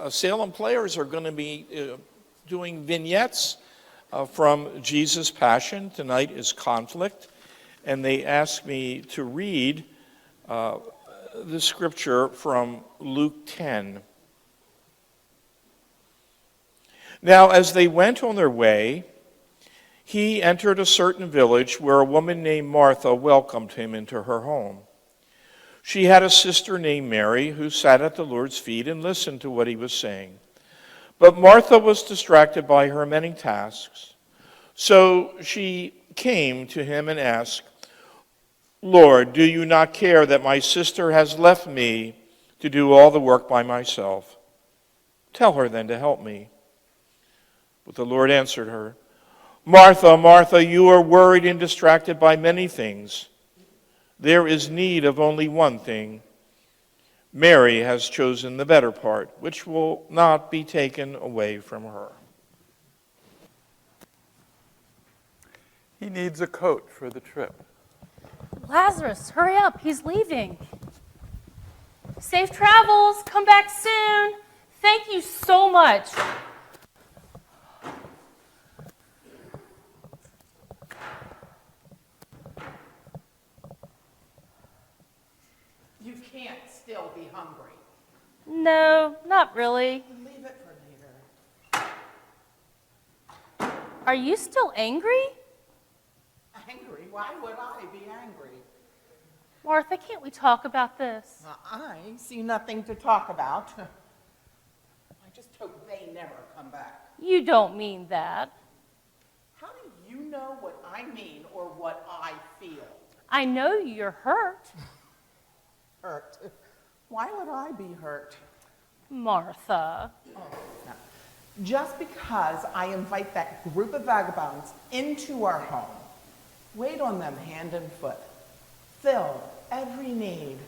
Salem players are going to be doing vignettes from Jesus' Passion. Tonight is Conflict, and they asked me to read the scripture from Luke 10. Now, as they went on their way, he entered a certain village where a woman named Martha welcomed him into her home. She had a sister named Mary who sat at the Lord's feet and listened to what he was saying. But Martha was distracted by her many tasks. So she came to him and asked, "Lord, do you not care that my sister has left me to do all the work by myself? Tell her then to help me." But the Lord answered her, "Martha, Martha, you are worried and distracted by many things. There is need of only one thing. Mary has chosen the better part, which will not be taken away from her." He needs a coat for the trip. Lazarus, hurry up. He's leaving. Safe travels. Come back soon. Thank you so much. You can't still be hungry. No, not really. Leave it for later. Are you still angry? Angry? Why would I be angry? Martha, can't we talk about this? I see nothing to talk about. I just hope they never come back. You don't mean that. How do you know what I mean or what I feel? I know you're hurt. Hurt? Why would I be hurt? Martha. Oh, no. Just because I invite that group of vagabonds into our home, wait on them hand and foot, fill every need,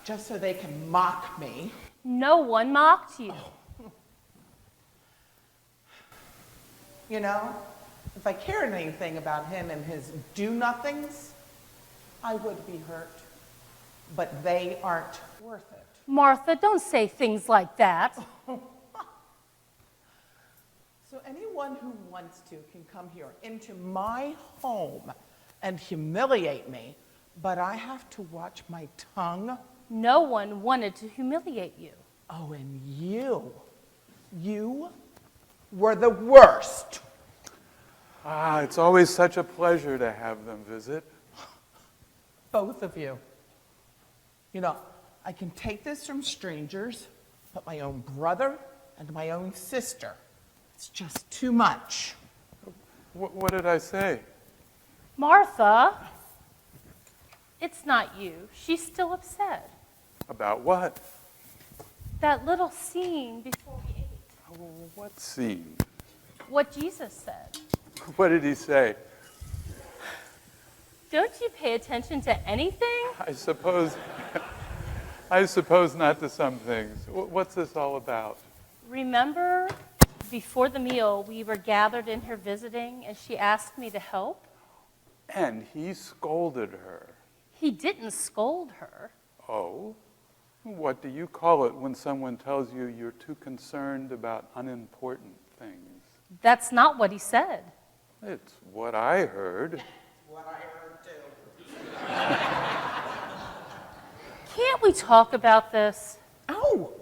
just so they can mock me. No one mocked you. You know, if I cared anything about him and his do-nothings, I would be hurt. But they aren't worth it. Martha, don't say things like that. So anyone who wants to can come here into my home and humiliate me, but I have to watch my tongue? No one wanted to humiliate you. Oh, and you were the worst. It's always such a pleasure to have them visit. Both of you. You know, I can take this from strangers, but my own brother and my own sister, it's just too much. What did I say? Martha, it's not you. She's still upset. About what? That little scene before we ate. Oh, what scene? What Jesus said. What did he say? Don't you pay attention to anything? I suppose not to some things. What's this all about? Remember, before the meal, we were gathered in here visiting, and she asked me to help? And he scolded her. He didn't scold her. Oh? What do you call it when someone tells you you're too concerned about unimportant things? That's not what he said. It's what I heard. What I heard too. Can't we talk about this? Oh,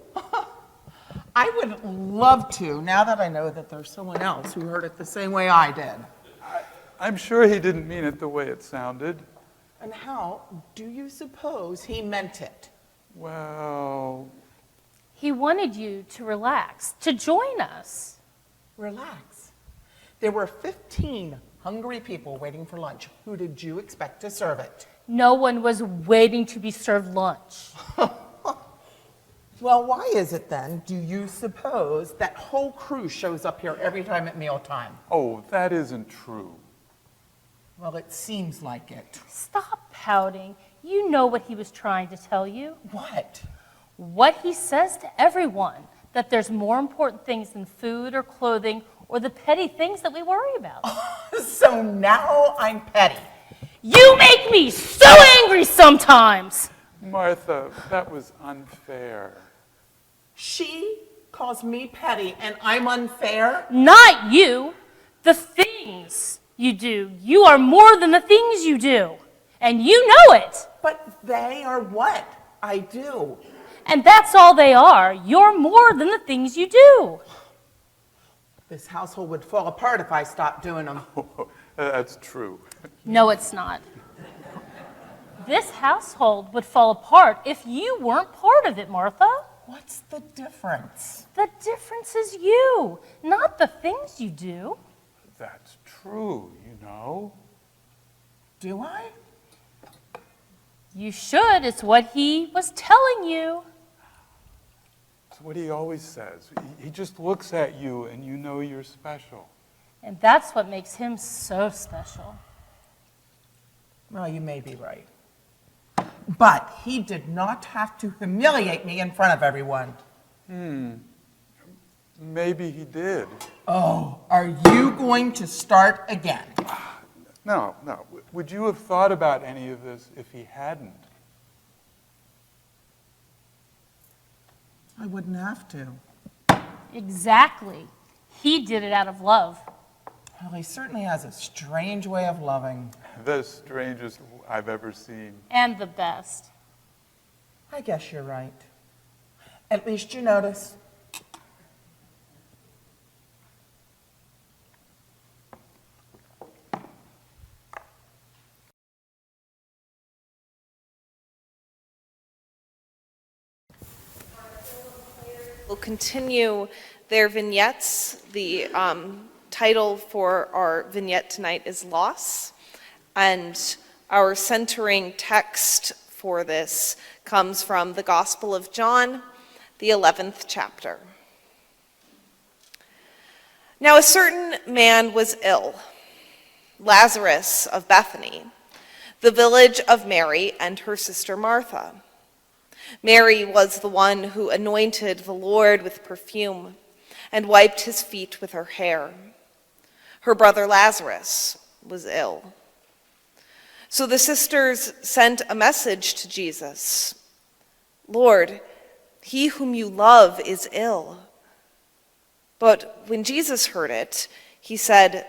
I would love to, now that I know that there's someone else who heard it the same way I did. I'm sure he didn't mean it the way it sounded. And how do you suppose he meant it? Well, He wanted you to relax, to join us. Relax. There were 15 hungry people waiting for lunch. Who did you expect to serve it? No one was waiting to be served lunch. Well, why is it then, do you suppose, that whole crew shows up here every time at mealtime? oh, that isn't true. Well, it seems like it. Stop pouting. You know what he was trying to tell you. What? What he says to everyone, that there's more important things than food or clothing or the petty things that we worry about. So now I'm petty. You make me so angry sometimes. Martha, that was unfair. She calls me petty and I'm unfair? Not you. The things you do. You are more than the things you do. And you know it. But they are what I do. And that's all they are. You're more than the things you do. This household would fall apart if I stopped doing them. That's true. No, it's not. This household would fall apart if you weren't part of it, Martha. What's the difference? The difference is you, not the things you do. That's true, you know. Do I? You should. It's what he was telling you. It's what he always says. He just looks at you and you know you're special. And that's what makes him so special. Well, you may be right. But he did not have to humiliate me in front of everyone. Maybe he did. Oh, are you going to start again? No. Would you have thought about any of this if he hadn't? I wouldn't have to. Exactly. He did it out of love. Well, he certainly has a strange way of loving. The strangest I've ever seen. And the best. I guess you're right. At least you notice. We'll continue their vignettes. The title for our vignette tonight is Loss, and our centering text for this comes from the Gospel of John, the 11th chapter. Now a certain man was ill, Lazarus of Bethany, the village of Mary and her sister Martha. Mary was the one who anointed the Lord with perfume and wiped his feet with her hair. Her brother Lazarus was ill. So the sisters sent a message to Jesus. "Lord, he whom you love is ill." But when Jesus heard it, he said,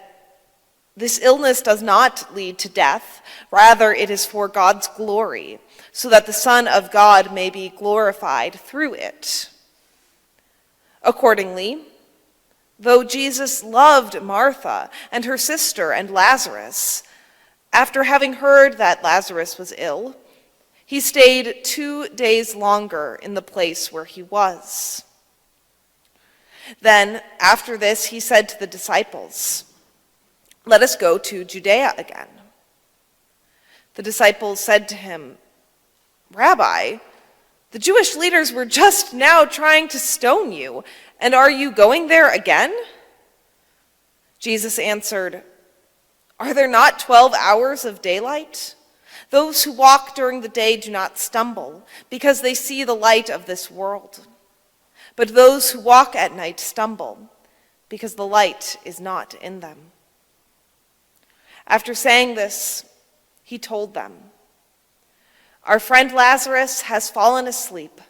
"This illness does not lead to death. Rather, it is for God's glory, so that the Son of God may be glorified through it." Accordingly, though Jesus loved Martha and her sister and Lazarus, after having heard that Lazarus was ill, he stayed 2 days longer in the place where he was. Then, after this, he said to the disciples, "Let us go to Judea again." The disciples said to him, "Rabbi, the Jewish leaders were just now trying to stone you, and are you going there again?" Jesus answered, "Are there not 12 hours of daylight? Those who walk during the day do not stumble, because they see the light of this world. But those who walk at night stumble, because the light is not in them." After saying this, he told them, "Our friend Lazarus has fallen asleep,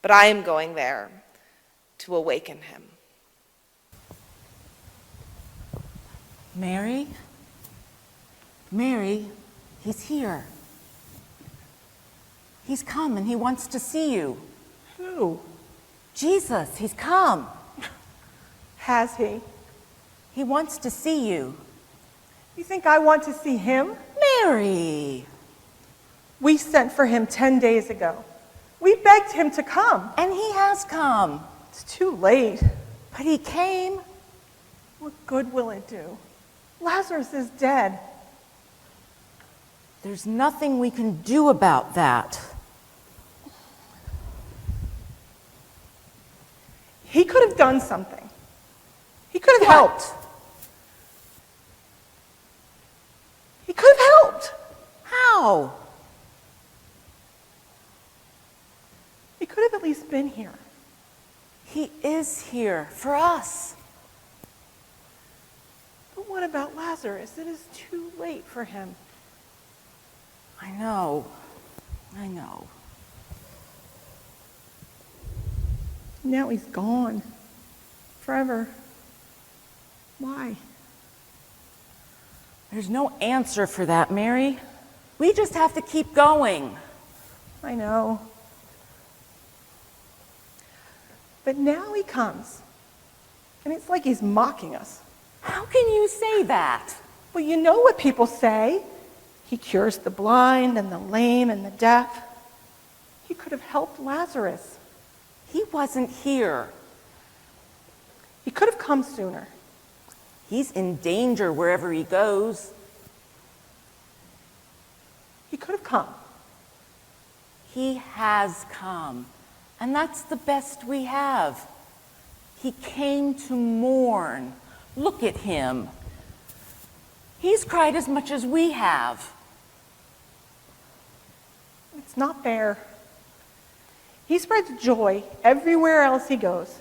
but I am going there to awaken him." Mary? Mary, he's here. He's come and he wants to see you. Who? Jesus, he's come. Has he? He wants to see you. You think I want to see him? Mary! We sent for him 10 days ago. We begged him to come. And he has come. It's too late. But he came. What good will it do? Lazarus is dead. There's nothing we can do about that. He could have done something. He could have helped. He could have helped. How? He could have at least been here. He is here for us. But what about Lazarus? It is too late for him. I know. Now he's gone. Forever. Why? There's no answer for that, Mary. We just have to keep going. I know. But now he comes. And it's like he's mocking us. How can you say that? Well, you know what people say. He cures the blind and the lame and the deaf. He could have helped Lazarus. He wasn't here. He could have come sooner. He's in danger wherever he goes. He could have come. He has come, and that's the best we have. He came to mourn. Look at him. He's cried as much as we have. It's not fair. He spreads joy everywhere else he goes.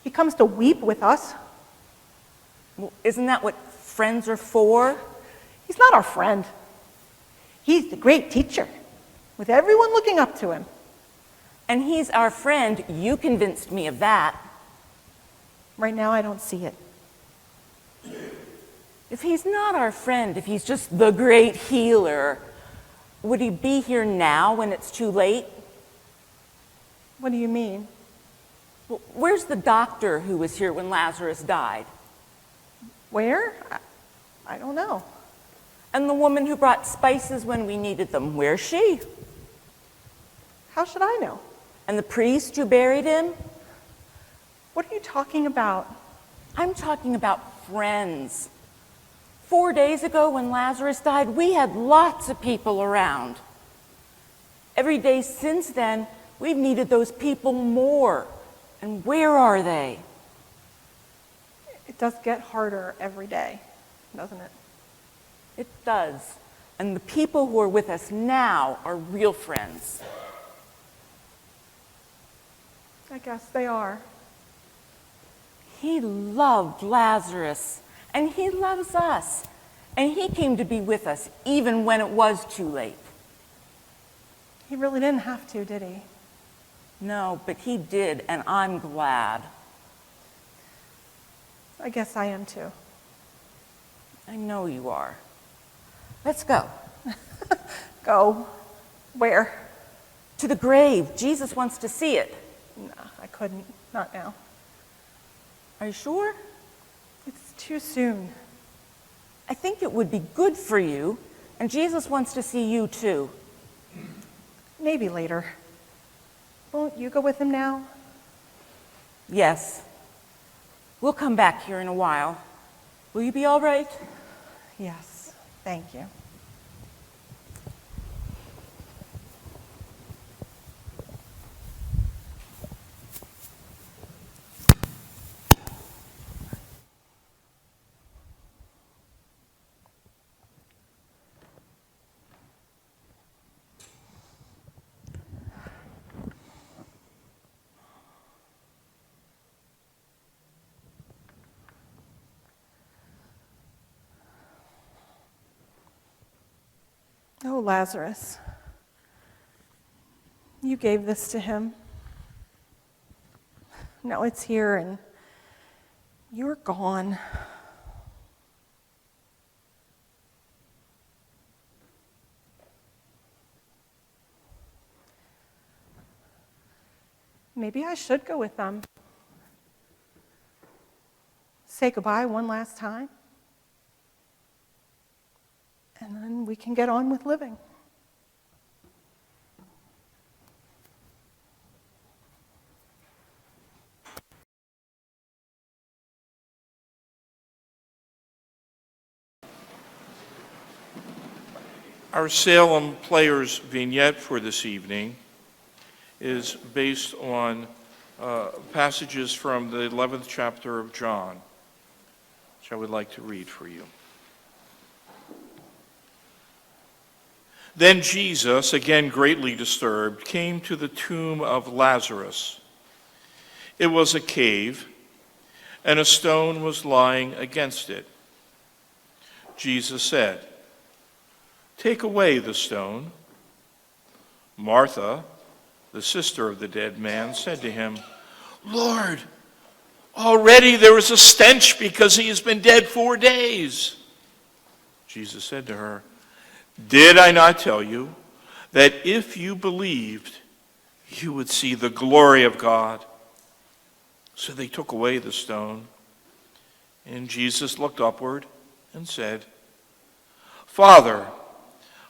He comes to weep with us. Well, isn't that what friends are for? He's not our friend. He's the great teacher, with everyone looking up to him. And he's our friend. You convinced me of that. Right now, I don't see it. If he's not our friend, if he's just the great healer, would he be here now when it's too late? What do you mean? Well, where's the doctor who was here when Lazarus died? Where? I don't know. And the woman who brought spices when we needed them, where's she? How should I know? And the priest who buried him? What are you talking about? I'm talking about friends. 4 days ago when Lazarus died, we had lots of people around. Every day since then, we've needed those people more. And where are they? It does get harder every day, doesn't it? It does. And the people who are with us now are real friends. I guess they are. He loved Lazarus, and he loves us. And he came to be with us even when it was too late. He really didn't have to, did he? No, but he did, and I'm glad. I guess I am too. I know you are. Let's go. Go. Where? To the grave. Jesus wants to see it. No, I couldn't. Not now. Are you sure? It's too soon. I think it would be good for you, and Jesus wants to see you too. Maybe later. Won't you go with him now? Yes. We'll come back here in a while. Will you be all right? Yes. Thank you. Oh, Lazarus, you gave this to him. Now it's here and you're gone. Maybe I should go with them. Say goodbye one last time. And then we can get on with living. Our Salem Players vignette for this evening is based on passages from the 11th chapter of John, which I would like to read for you. Then Jesus, again greatly disturbed, came to the tomb of Lazarus. It was a cave, and a stone was lying against it. Jesus said, "Take away the stone." Martha, the sister of the dead man, said to him, "Lord, already there is a stench because he has been dead 4 days." Jesus said to her, "Did I not tell you that if you believed, you would see the glory of God?" So they took away the stone. And Jesus looked upward and said, "Father,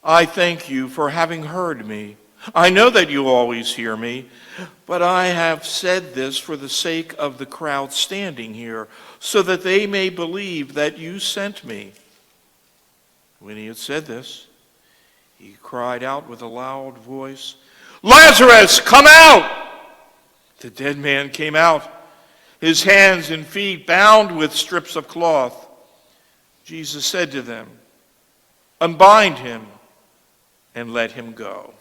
I thank you for having heard me. I know that you always hear me, but I have said this for the sake of the crowd standing here, so that they may believe that you sent me." When he had said this, he cried out with a loud voice, "Lazarus, come out!" The dead man came out, his hands and feet bound with strips of cloth. Jesus said to them, "Unbind him and let him go."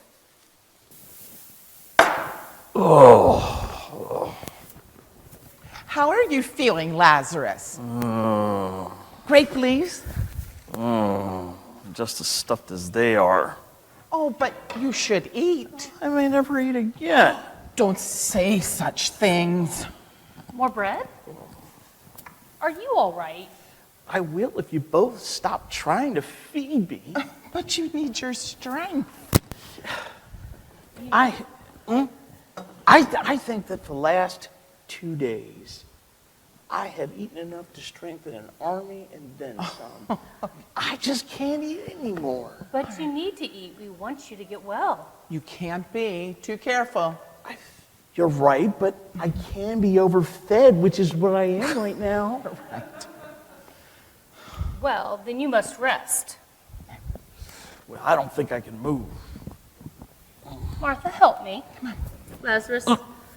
How are you feeling, Lazarus? Grape leaves? Just as stuffed as they are. Oh, but you should eat. I may never eat again. Don't say such things. More bread? Are you all right? I will if you both stop trying to feed me. But you need your strength. I think that for the last 2 days, I have eaten enough to strengthen an army and then some. I just can't eat anymore. But you need to eat. We want you to get well. You can't be too careful. You're right, but I can be overfed, which is what I am right now. Right. Well, then you must rest. Well, I don't think I can move. Martha, help me. Lazarus,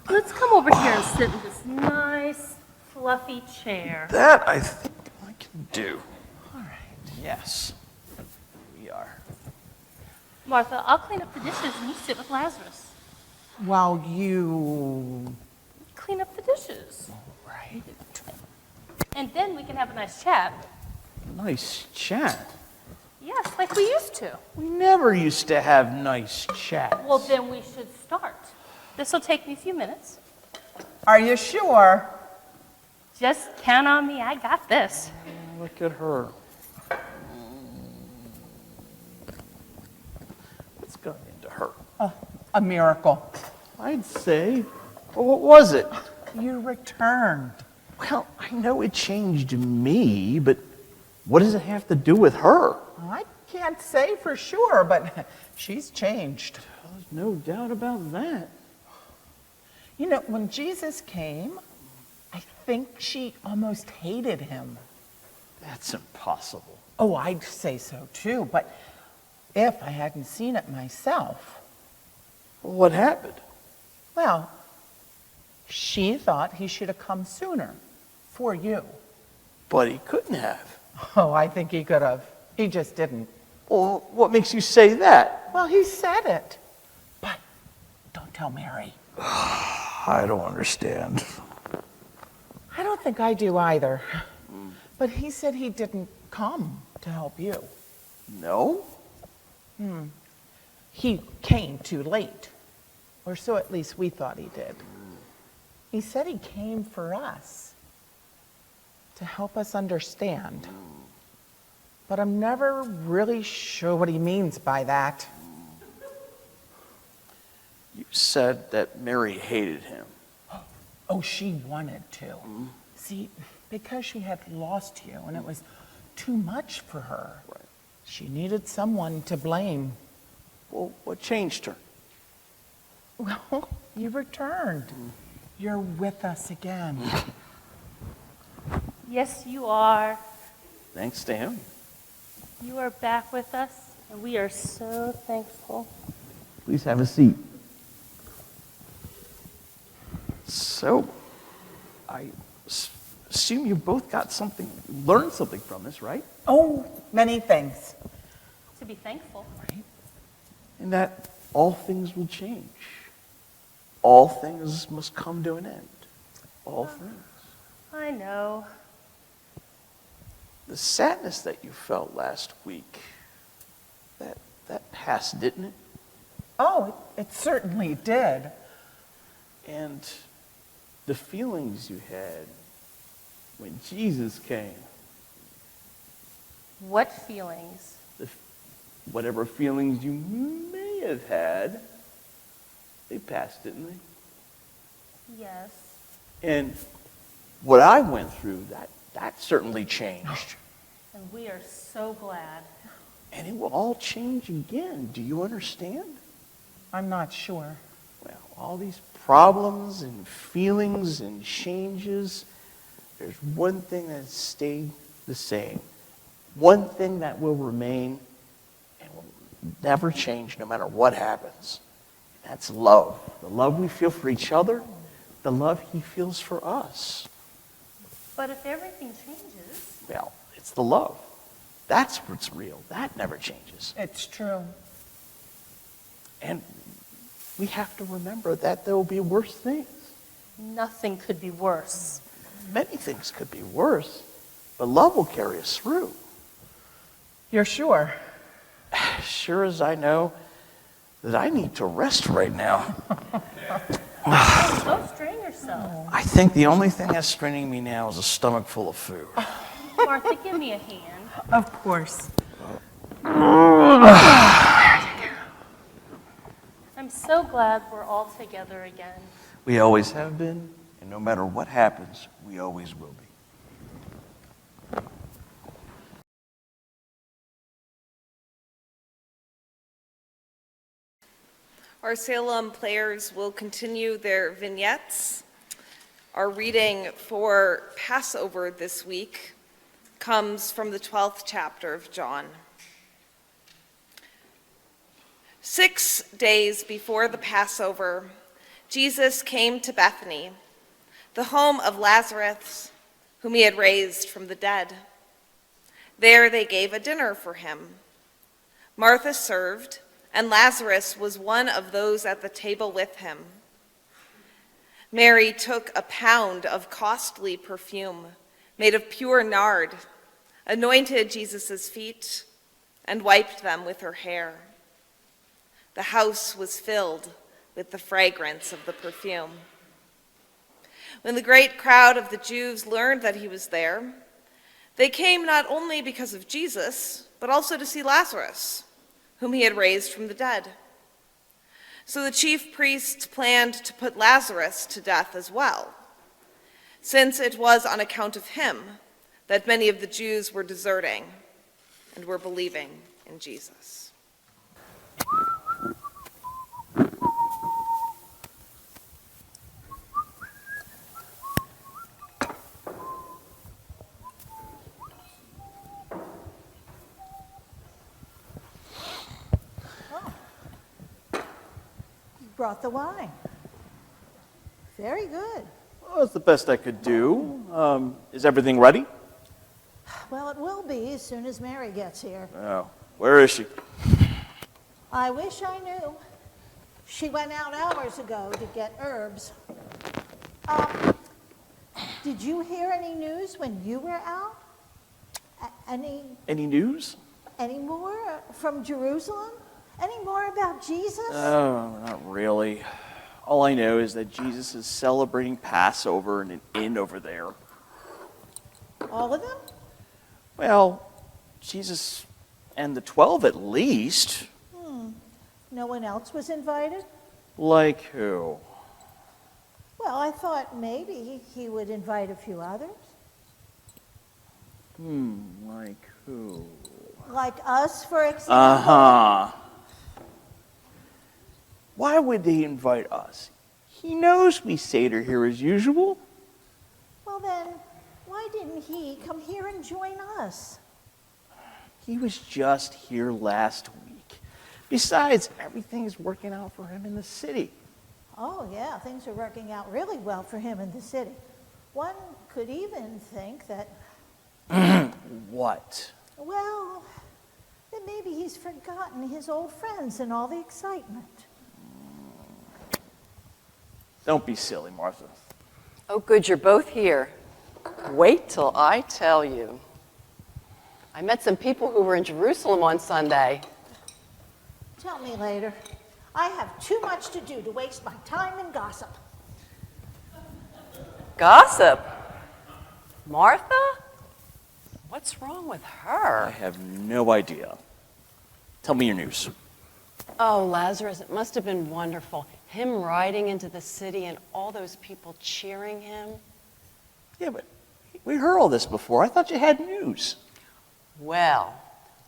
let's come over here and sit in this nice, fluffy chair. That I think I can do. All right. Yes, we are. Martha, I'll clean up the dishes and you sit with Lazarus. While you... Clean up the dishes. Right. And then we can have a nice chat. Nice chat. Yes, like we used to. We never used to have nice chats. Well, then we should start. This will take me a few minutes. Are you sure? Just count on me. I got this. Look at her. What's going into her? A miracle. I'd say. Well, what was it? You returned. Well, I know it changed me, but what does it have to do with her? I can't say for sure, but she's changed. There's no doubt about that. You know, when Jesus came, I think she almost hated him. That's impossible. Oh, I'd say so too, but if I hadn't seen it myself, What happened? well, she thought he should have come sooner for you. But he couldn't have. Oh, I think he could have. He just didn't. Well, what makes you say that? Well, he said it. But don't tell Mary. I don't understand. I don't think I do either. But he said he didn't come to help you. No? He came too late. Or so at least we thought he did. He said he came for us, to help us understand. But I'm never really sure what he means by that. You said that Mary hated him. Oh, she wanted to. See, because she had lost you and it was too much for her. Right. She needed someone to blame. Well, what changed her? Well, you returned. You're with us again. Yes, you are. Thanks to him. You are back with us, and we are so thankful. Please have a seat. So, I assume you both got something, learned something from this, right? Oh, many things. To be thankful. And that all things will change. All things must come to an end. All things. I know. The sadness that you felt last week, that passed, didn't it? Oh, it certainly did. And the feelings you had when Jesus came. What feelings? Whatever feelings you may have had, they passed, didn't they? Yes. And what I went through, that certainly changed. And we are so glad. And it will all change again. Do you understand? I'm not sure. Well, all these problems and feelings and changes, there's one thing that stayed the same. One thing that will remain and will never change no matter what happens. That's love. The love we feel for each other, the love he feels for us. But if everything changes, Well, it's the love. That's what's real. That never changes. It's true. And we have to remember that there will be worse things. nothing could be worse. Many things could be worse, but love will carry us through. You're sure? Sure as I know that I need to rest right now. Don't strain yourself. I think the only thing that's straining me now is a stomach full of food. Martha, give me a hand. Of course. I'm so glad we're all together again. We always have been, and no matter what happens, we always will be. Our Salem players will continue their vignettes. Our reading for Passover this week comes from the 12th chapter of John. 6 days before the Passover, Jesus came to Bethany, the home of Lazarus, whom he had raised from the dead. There they gave a dinner for him. Martha served, and Lazarus was one of those at the table with him. Mary took a pound of costly perfume made of pure nard, anointed Jesus' feet, and wiped them with her hair. The house was filled with the fragrance of the perfume. When the great crowd of the Jews learned that he was there, they came not only because of Jesus, but also to see Lazarus, whom he had raised from the dead. So the chief priests planned to put Lazarus to death as well, since it was on account of him that many of the Jews were deserting and were believing in Jesus. Brought the wine. Very good. Well, that's the best I could do. Is everything ready? Well, it will be as soon as Mary gets here. Oh, where is she? I wish I knew. She went out hours ago to get herbs. Did you hear any news when you were out? Any news? Any more from Jerusalem? Any more about Jesus? Oh, not really. All I know is that Jesus is celebrating Passover in an inn over there. All of them? Well, Jesus and the 12 at least. No one else was invited? Like who? Well, I thought maybe he would invite a few others. Like who? Like us, for example. Uh-huh. Why would they invite us? He knows we Seder here as usual. Well then, why didn't he come here and join us? He was just here last week. Besides, everything's working out for him in the city. Oh yeah, things are working out really well for him in the city. One could even think that, What? well, that maybe he's forgotten his old friends and all the excitement. Don't be silly, Martha. Oh, good, you're both here. Wait till I tell you. I met some people who were in Jerusalem on Sunday. Tell me later. I have too much to do to waste my time in gossip. Gossip? Martha? What's wrong with her? I have no idea. Tell me your news. Oh, Lazarus, it must have been wonderful. Him riding into the city and all those people cheering him. Yeah, but we heard all this before. I thought you had news. Well,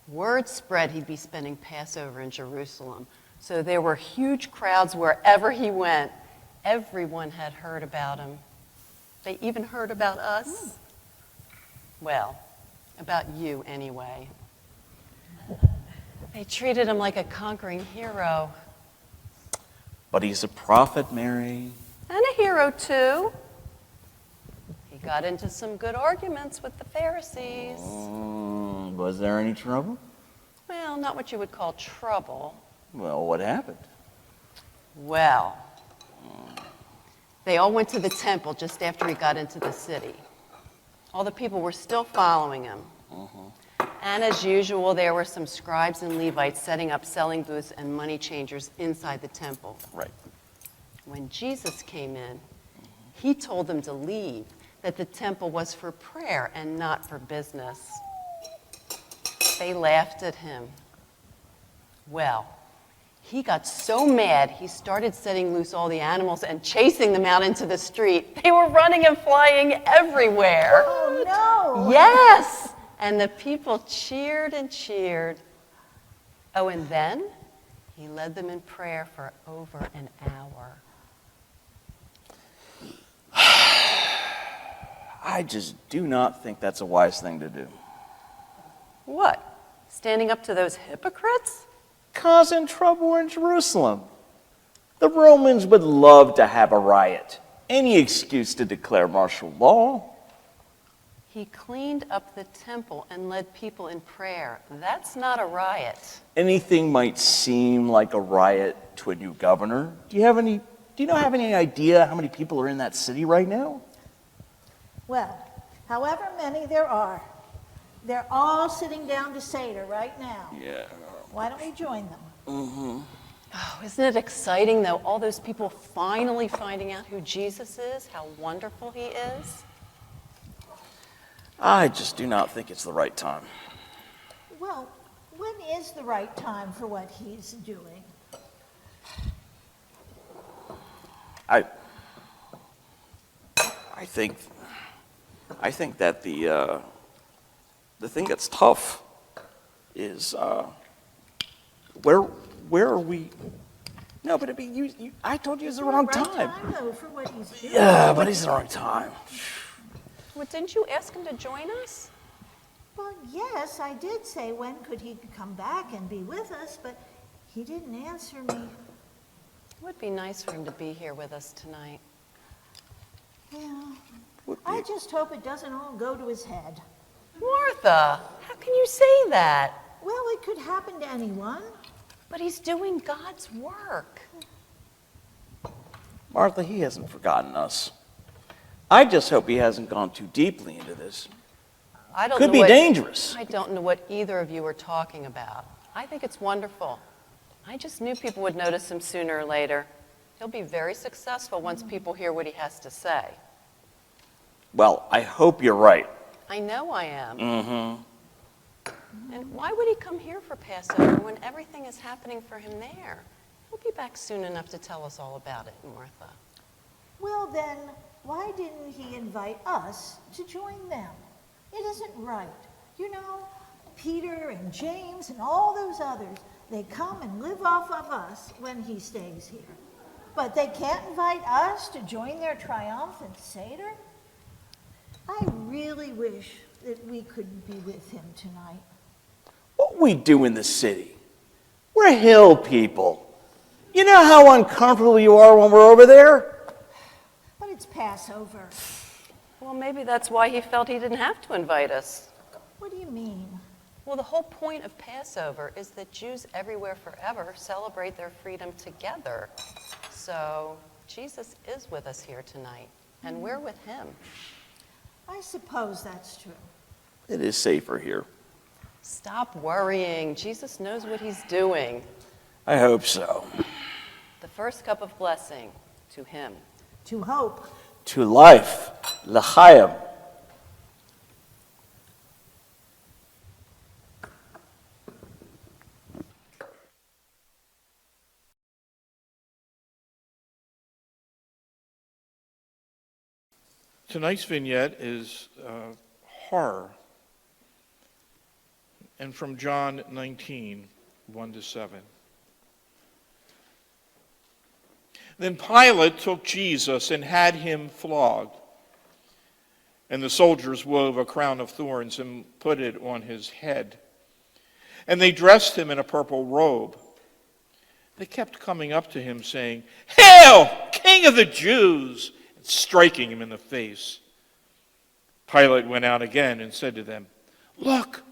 word spread he'd be spending Passover in Jerusalem. So there were huge crowds wherever he went. Everyone had heard about him. They even heard about us. Well, about you anyway. They treated him like a conquering hero. But he's a prophet, Mary. And a hero, too. He got into some good arguments with the Pharisees. Was there any trouble? Well, not what you would call trouble. Well, what happened? Well, they all went to the temple just after he got into the city. All the people were still following him. And as usual, there were some scribes and Levites setting up selling booths and money changers inside the temple. Right. When Jesus came in, he told them to leave, that the temple was for prayer and not for business. They laughed at him. Well, he got so mad, he started setting loose all the animals and chasing them out into the street. They were running and flying everywhere. Oh, no. Yes! And the people cheered and cheered. Oh, and then he led them in prayer for over an hour. I just do not think that's a wise thing to do. What? Standing up to those hypocrites? Causing trouble in Jerusalem. The Romans would love to have a riot. Any excuse to declare martial law. He cleaned up the temple and led people in prayer. That's not a riot. Anything might seem like a riot to a new governor. Do you have any idea how many people are in that city right now? Well, however many there are, they're all sitting down to Seder right now. Yeah. Why don't we join them? Oh, isn't it exciting, though, all those people finally finding out who Jesus is, how wonderful he is? I just do not think it's the right time. Well, when is the right time for what he's doing? I think that the thing that's tough is where are we? No, but I told you it's the wrong time. Right time, though, for what he's doing. Yeah, but it's the wrong time. Well, didn't you ask him to join us? Well, yes, I did say when could he come back and be with us, but he didn't answer me. It would be nice for him to be here with us tonight. Yeah. I just hope it doesn't all go to his head. Martha, how can you say that? Well, it could happen to anyone. But he's doing God's work. Martha, he hasn't forgotten us. I just hope he hasn't gone too deeply into this. Could be dangerous. I don't know what either of you are talking about. I think it's wonderful. I just knew people would notice him sooner or later. He'll be very successful once people hear what he has to say. Well, I hope you're right. I know I am. Mm-hmm. And why would he come here for Passover when everything is happening for him there? He'll be back soon enough to tell us all about it, Martha. Well, then, why didn't he invite us to join them? It isn't right. You know, Peter and James and all those others, they come and live off of us when he stays here. But they can't invite us to join their triumphant Seder? I really wish that we could be with him tonight. What we do in the city? We're hill people. You know how uncomfortable you are when we're over there? But it's Passover. Well, maybe that's why he felt he didn't have to invite us. What do you mean? Well, the whole point of Passover is that Jews everywhere forever celebrate their freedom together. So Jesus is with us here tonight, and we're with him. I suppose that's true. It is safer here. Stop worrying. Jesus knows what he's doing. I hope so. The first cup of blessing to him. To hope. To life. l'chaim. Tonight's vignette is horror, and from John 19, 1-7. Then Pilate took Jesus and had him flogged, and the soldiers wove a crown of thorns and put it on his head, and they dressed him in a purple robe. They kept coming up to him saying, "Hail, King of the Jews!" striking him in the face. Pilate went out again and said to them, "Look,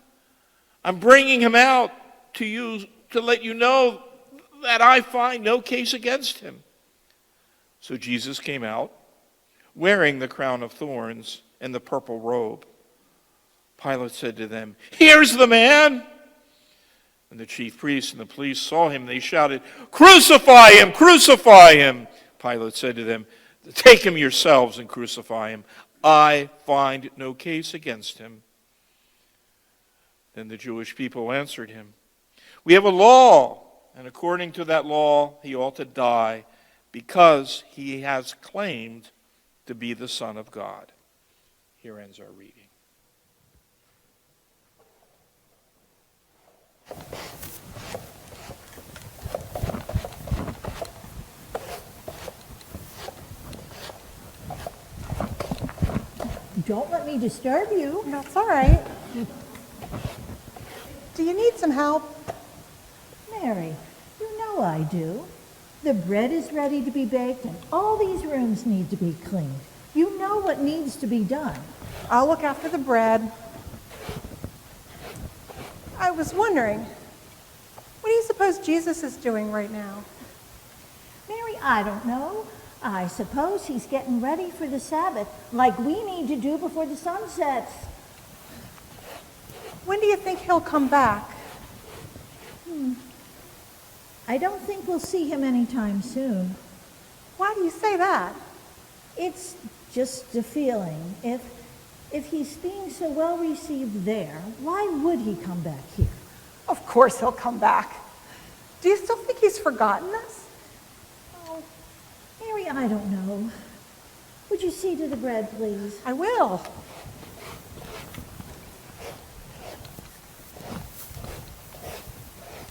I'm bringing him out to you to let you know that I find no case against him." So Jesus came out, wearing the crown of thorns and the purple robe. Pilate said to them, "Here's the man!" When the chief priests and the police saw him, they shouted, "Crucify him! Crucify him!" Pilate said to them, "Take him yourselves and crucify him. I find no case against him." Then the Jewish people answered him, "We have a law, and according to that law, he ought to die because he has claimed to be the Son of God." Here ends our reading. Don't let me disturb you. That's all right. Do you need some help? Mary, you know I do. The bread is ready to be baked and all these rooms need to be cleaned. You know what needs to be done. I'll look after the bread. I was wondering, what do you suppose Jesus is doing right now? Mary, I don't know. I suppose he's getting ready for the Sabbath, like we need to do before the sun sets. When do you think he'll come back? I don't think we'll see him anytime soon. Why do you say that? It's just a feeling. If he's being so well received there, why would he come back here? Of course he'll come back. Do you still think he's forgotten us? Oh, Mary, I don't know. Would you see to the bread, please? I will.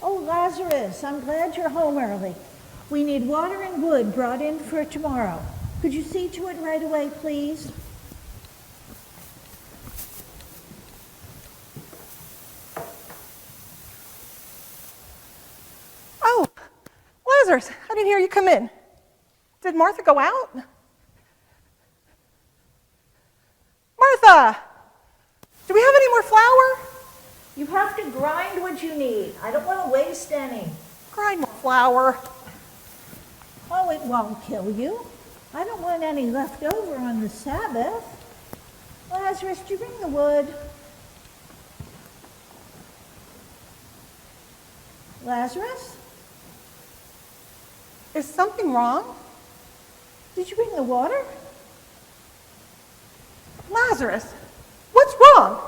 Oh, Lazarus, I'm glad you're home early. We need water and wood brought in for tomorrow. Could you see to it right away, please? Oh, Lazarus, I didn't hear you come in. Did Martha go out? Martha, do we have any more flour? You have to grind what you need. I don't want to waste any. Grind more flour. Oh, it won't kill you. I don't want any left over on the Sabbath. Lazarus, do you bring the wood? Lazarus? Is something wrong? Did you bring the water? Lazarus, what's wrong?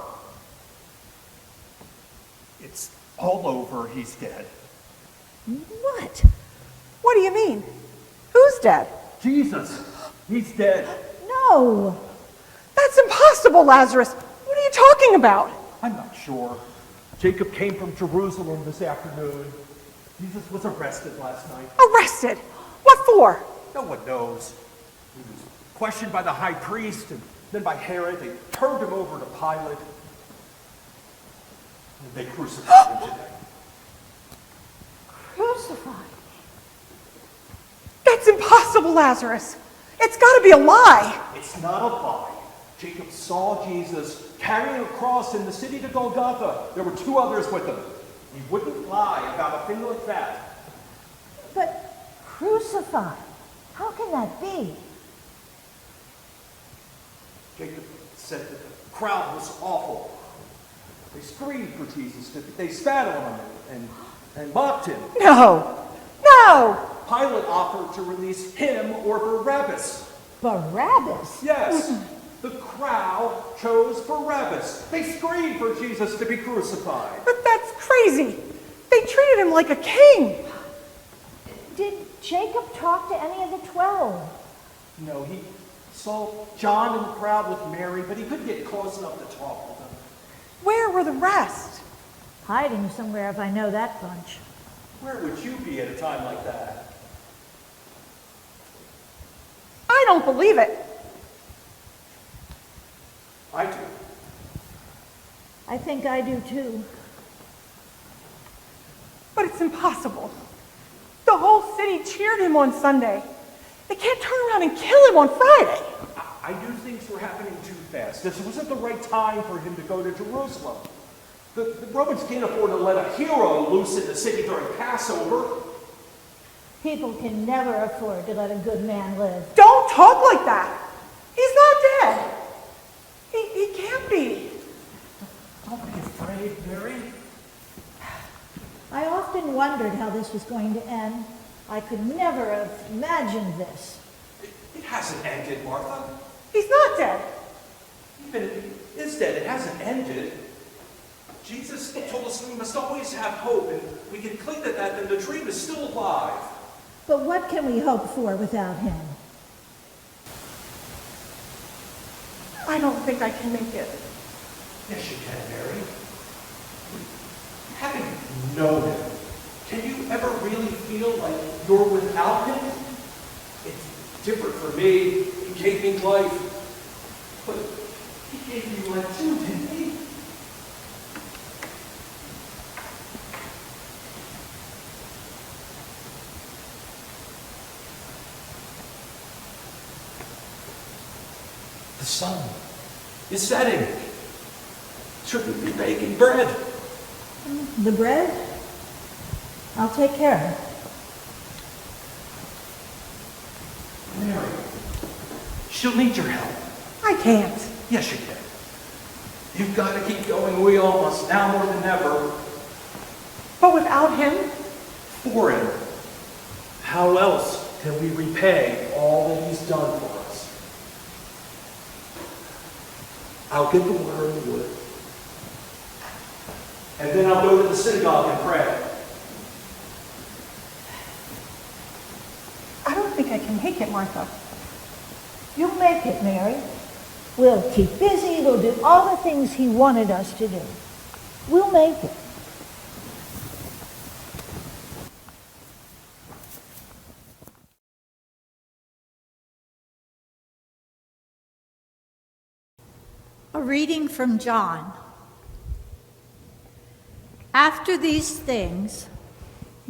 It's all over. He's dead. What? What do you mean? Who's dead? Jesus, he's dead. No. That's impossible, Lazarus. What are you talking about? I'm not sure. Jacob came from Jerusalem this afternoon. Jesus was arrested last night. Arrested? What for? No one knows. He was questioned by the high priest and then by Herod. They turned him over to Pilate. And they crucified him today. Crucified? That's impossible, Lazarus. It's got to be a lie. It's not a lie. Jacob saw Jesus carrying a cross in the city to Golgotha. There were two others with him. He wouldn't lie about a thing like that. But crucified? How can that be? Jacob said that the crowd was awful. They screamed for Jesus. They spat on him and mocked him. No. No. Pilate offered to release him or Barabbas. Barabbas? Yes. The crowd chose Barabbas. They screamed for Jesus to be crucified. But that's crazy. They treated him like a king. Did Jacob talk to any of the 12? No, he saw John in the crowd with Mary, but he couldn't get close enough to talk with them. Where were the rest? Hiding somewhere if I know that bunch. Where would you be at a time like that? I don't believe it. I do. I think I do too. But it's impossible. The whole city cheered him on Sunday. They can't turn around and kill him on Friday. I do things were happening too fast. This wasn't the right time for him to go to Jerusalem. The Romans can't afford to let a hero loose in the city during Passover. People can never afford to let a good man live. Don't talk like that. He's not dead. He can't be. Don't be afraid, Mary. I often wondered how this was going to end. I could never have imagined this. It hasn't ended, Martha. He's not dead. Even if he is dead, it hasn't ended. Jesus told us we must always have hope, and we can cling to that, and the dream is still alive. But what can we hope for without him? I don't think I can make it. Yes, you can, Mary. Having known him, can you ever really feel like you're without him? It's different for me. He gave me life. But he gave you life too, didn't he? The sun is setting. Shouldn't be baking bread. The bread? I'll take care of it. Mary, she'll need your help. I can't. Yes, you can. You've got to keep going. We all must, now more than ever. But without him? For him. How else can we repay all that he's done for us? I'll get the water in the wood. And then I'll go to the synagogue and pray. I don't think I can make it, Martha. You'll make it, Mary. We'll keep busy. We'll do all the things he wanted us to do. We'll make it. A reading from John. After these things,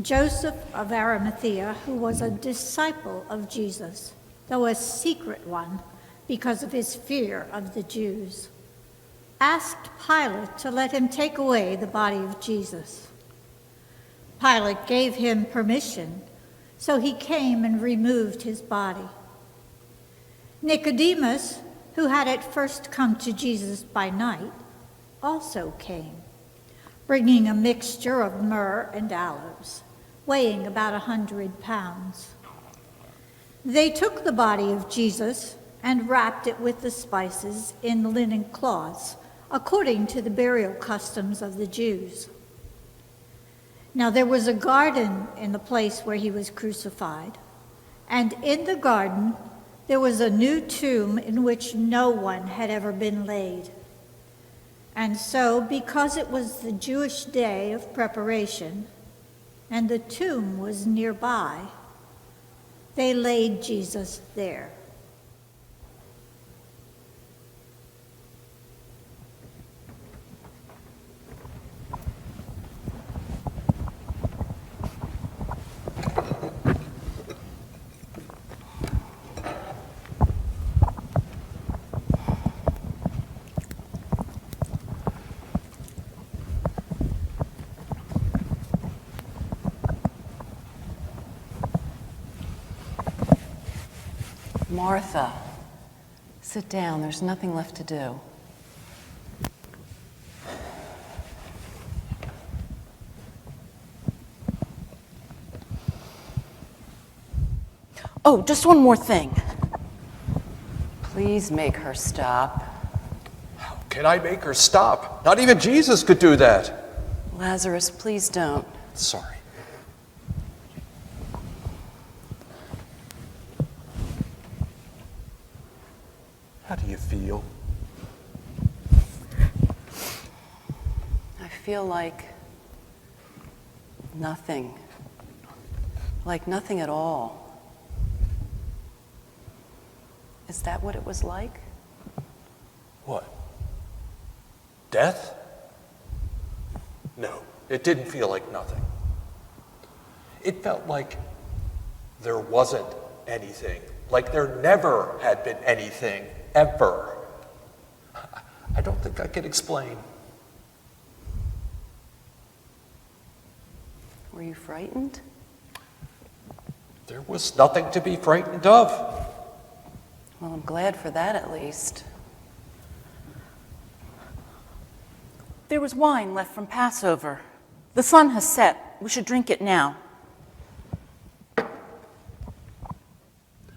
Joseph of Arimathea, who was a disciple of Jesus, though a secret one because of his fear of the Jews, asked Pilate to let him take away the body of Jesus. Pilate gave him permission, so he came and removed his body. Nicodemus, who had at first come to Jesus by night, also came, bringing a mixture of myrrh and aloes, weighing about 100 pounds. They took the body of Jesus and wrapped it with the spices in linen cloths, according to the burial customs of the Jews. Now there was a garden in the place where he was crucified, and in the garden there was a new tomb in which no one had ever been laid. And so, because it was the Jewish day of preparation, and the tomb was nearby, they laid Jesus there. Martha, sit down. There's nothing left to do. Oh, just one more thing. Please make her stop. How can I make her stop? Not even Jesus could do that. Lazarus, please don't. Sorry. How do you feel? I feel like nothing. Like nothing at all. Is that what it was like? What? Death? No, it didn't feel like nothing. It felt like there wasn't anything, like there never had been anything, ever. I don't think I can explain. Were you frightened? There was nothing to be frightened of. Well, I'm glad for that at least. There was wine left from Passover. The sun has set. We should drink it now.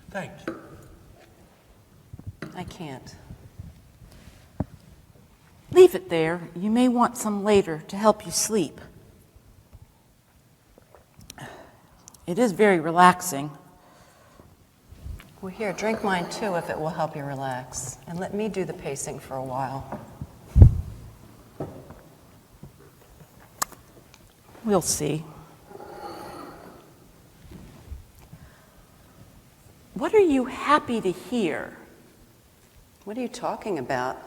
Thank you. I can't. Leave it there. You may want some later to help you sleep. It is very relaxing. Well, here, drink mine too if it will help you relax. And let me do the pacing for a while. We'll see. What are you happy to hear? What are you talking about?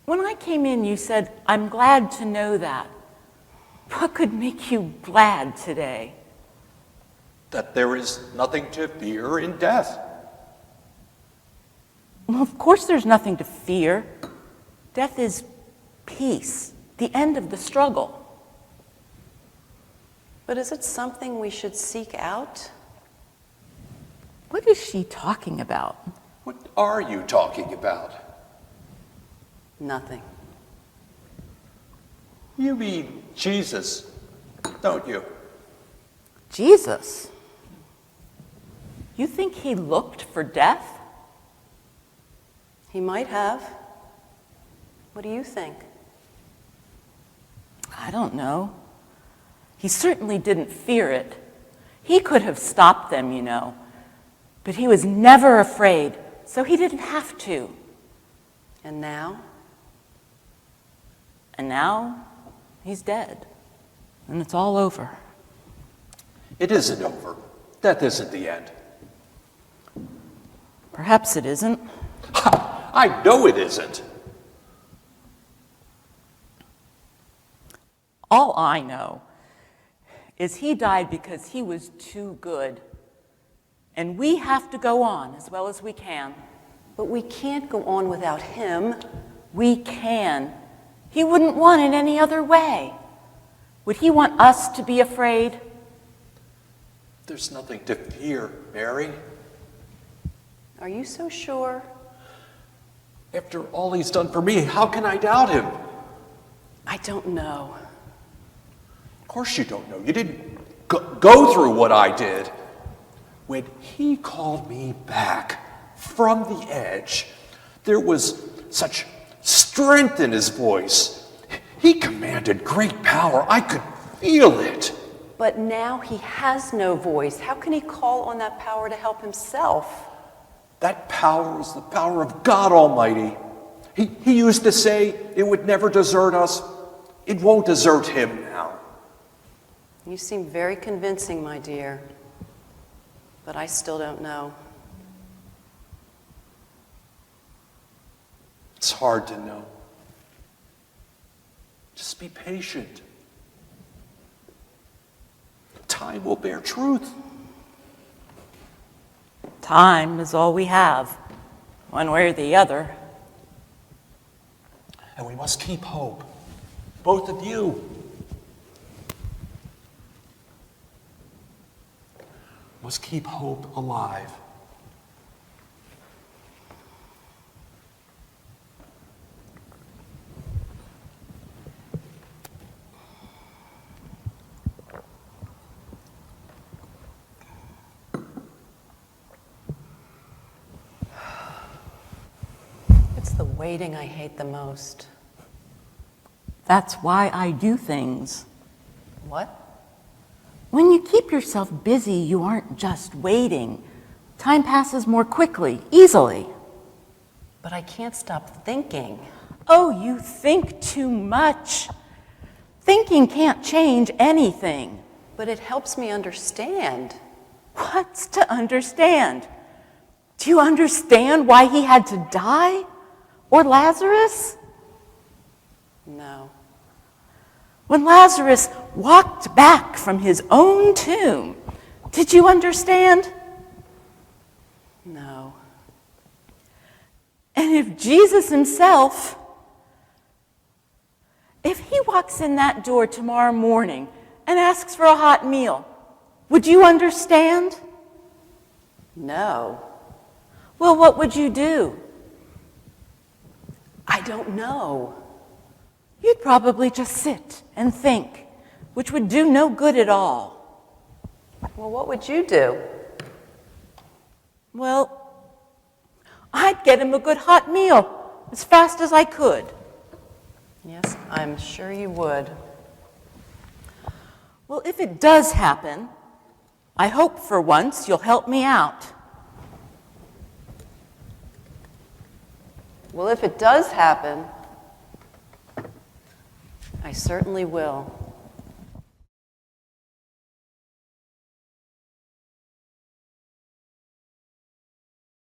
When I came in, you said, "I'm glad to know that." What could make you glad today? That there is nothing to fear in death. Well, of course there's nothing to fear. Death is peace, the end of the struggle. But is it something we should seek out? What is she talking about? What are you talking about? Nothing. You mean Jesus, don't you? Jesus? You think he looked for death? He might have. What do you think? I don't know. He certainly didn't fear it. He could have stopped them, you know. But he was never afraid, so he didn't have to. And now? And now, he's dead. And it's all over. It isn't over. Death isn't the end. Perhaps it isn't. I know it isn't. All I know is he died because he was too good. And we have to go on as well as we can. But we can't go on without him. We can. He wouldn't want it any other way. Would he want us to be afraid? There's nothing to fear, Mary. Are you so sure? After all he's done for me, how can I doubt him? I don't know. Of course you don't know. You didn't go through what I did. When he called me back from the edge, there was such strength in his voice. He commanded great power. I could feel it. But now he has no voice. How can he call on that power to help himself? That power is the power of God Almighty. He used to say it would never desert us. It won't desert him now. You seem very convincing, my dear. But I still don't know. It's hard to know. Just be patient. Time will bear truth. Time is all we have, one way or the other. And we must keep hope. Both of you. Must keep hope alive. waiting I hate the most. That's why I do things. What? When you keep yourself busy, you aren't just waiting. Time passes more quickly, easily. But I can't stop thinking. Oh, you think too much. Thinking can't change anything. But it helps me understand. What's to understand? Do you understand why he had to die? Or Lazarus? No. When Lazarus walked back from his own tomb, did you understand? No. And if Jesus himself, if he walks in that door tomorrow morning and asks for a hot meal, would you understand? No. Well, what would you do? I don't know. You'd probably just sit and think, which would do no good at all. Well, what would you do? Well, I'd get him a good hot meal as fast as I could. Yes, I'm sure you would. Well, if it does happen, I hope for once you'll help me out. Well, if it does happen, I certainly will.